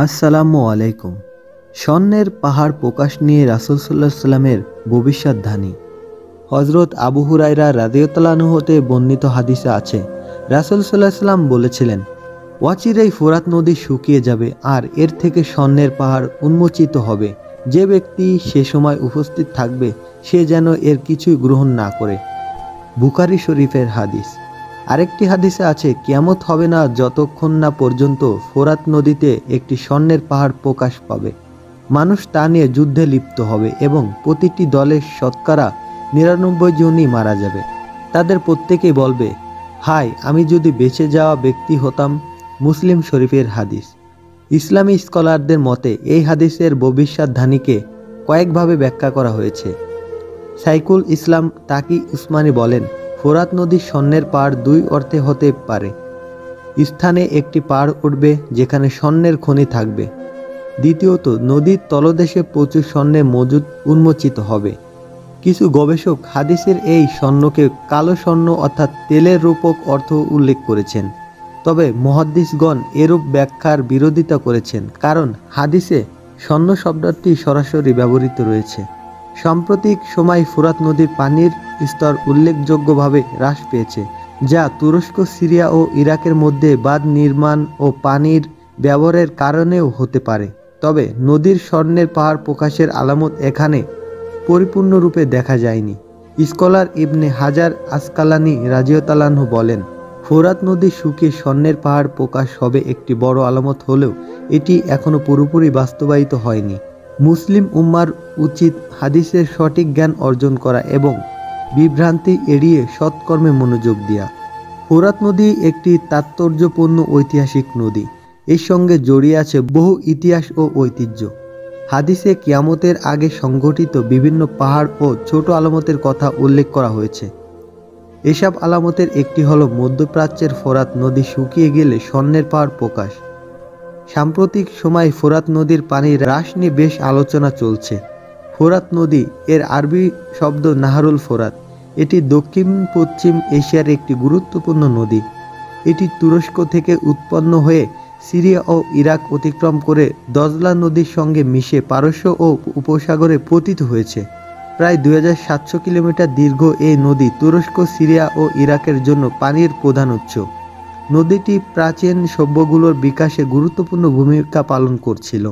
আসসালামু আলাইকুম। স্বর্ণের পাহাড় প্রকাশ নিয়ে রাসূল সাল্লাল্লাহু আলাইহি সাল্লামের ভবিষ্যদ্বাণী। হযরত আবু হুরায়রা রাদিয়াল্লাহু আনহু হতে বর্ণিত হাদিসে আছে, রাসূল সাল্লাল্লাহু আলাইহি সাল্লাম বলেছিলেন, অচিরেই ফোরাত নদী শুকিয়ে যাবে আর এর থেকে স্বর্ণের পাহাড় উন্মোচিত হবে। যে ব্যক্তি সে সময় উপস্থিত থাকবে সে যেন এর কিছুই গ্রহণ না করে। বুখারী শরীফের হাদিস। আরেকটি হাদিসে আছে, কিয়ামত হবে না যতক্ষণ না পর্যন্ত ফোরাত নদীতে একটি স্বর্ণের পাহাড় প্রকাশ পাবে। মানুষ তা নিয়ে যুদ্ধে লিপ্ত হবে এবং প্রতিটি দলের শতকরা ৯৯ জনই মারা যাবে। তাদের প্রত্যেকেই বলবে, হায় আমি যদি বেঁচে যাওয়া ব্যক্তি হতাম। মুসলিম শরীফের হাদিস। ইসলামী স্কলারদের মতে এই হাদিসের ভবিষ্যদ্বাণীকে কয়েকভাবে ব্যাখ্যা করা হয়েছে। সাইকুল ইসলাম তাকি উসমানী বলেন, ফোরাত নদী স্বর্ণের পাহাড় দুই অর্থে হতে পারে। স্থানে একটি পাহাড় উঠবে যেখানে স্বর্ণের খনি থাকবে। দ্বিতীয়ত, নদীর তলদেশে প্রচুর স্বর্ণের মজুদ উন্মোচিত হবে। কিছু গবেষক হাদিসের এই স্বর্ণকে কালো স্বর্ণ অর্থাৎ তেলের রূপক অর্থ উল্লেখ করেছেন। তবে মুহাদ্দিসগণ এরূপ ব্যাখ্যার বিরোধিতা করেছেন, কারণ হাদিসে স্বর্ণ শব্দটি সরাসরি ব্যবহৃত রয়েছে। সাম্প্রতিক সময় ফোরাত নদীর পানির স্তর উল্লেখযোগ্যভাবে হ্রাস পেয়েছে, যা তুরস্ক, সিরিয়া ও ইরাকের মধ্যে বাঁধ নির্মাণ ও পানির ব্যবহারের কারণেও হতে পারে। তবে নদীর স্বর্ণের পাহাড় প্রকাশের আলামত এখানে পরিপূর্ণরূপে দেখা যায়নি। স্কলার ইবনে হাজার আসকালানি রাদিয়াল্লাহু আনহু বলেন, ফোরাত নদী শুকিয়ে স্বর্ণের পাহাড় প্রকাশ হবে একটি বড় আলামত হলেও এটি এখনও পুরোপুরি বাস্তবায়িত হয়নি। মুসলিম উম্মার উচিত হাদিসের সঠিক জ্ঞান অর্জন করা এবং বিভ্রান্তি এড়িয়ে সৎকর্মে মনোযোগ দেওয়া। ফোরাত নদী একটি তাৎপর্যপূর্ণ ঐতিহাসিক নদী। এর সঙ্গে জড়িয়ে আছে বহু ইতিহাস ও ঐতিহ্য। হাদিসে কিয়ামতের আগে সংঘটিত বিভিন্ন পাহাড় ও ছোট আলামতের কথা উল্লেখ করা হয়েছে। এসব আলামতের একটি হলো মধ্যপ্রাচ্যের ফোরাত নদী শুকিয়ে গেলে স্বর্ণের পাহাড় প্রকাশ। সাম্প্রতিক সময়ে ফোরাত নদীর পানি হ্রাস নিয়ে বেশ আলোচনা চলছে। ফোরাত নদী এর আরবি শব্দ নাহরুল ফোরাত। এটি দক্ষিণ পশ্চিম এশিয়ার একটি গুরুত্বপূর্ণ নদী। এটি তুরস্ক থেকে উৎপন্ন হয়ে সিরিয়া ও ইরাক অতিক্রম করে দজলা নদীর সঙ্গে মিশে পারস্য ও উপসাগরে পতিত হয়েছে। প্রায় 2700 কিলোমিটার দীর্ঘ এই নদী তুরস্ক, সিরিয়া ও ইরাকের জন্য পানির প্রধান উৎস। নদীটি প্রাচীন সভ্যগুলোর বিকাশে গুরুত্বপূর্ণ ভূমিকা পালন করছিল।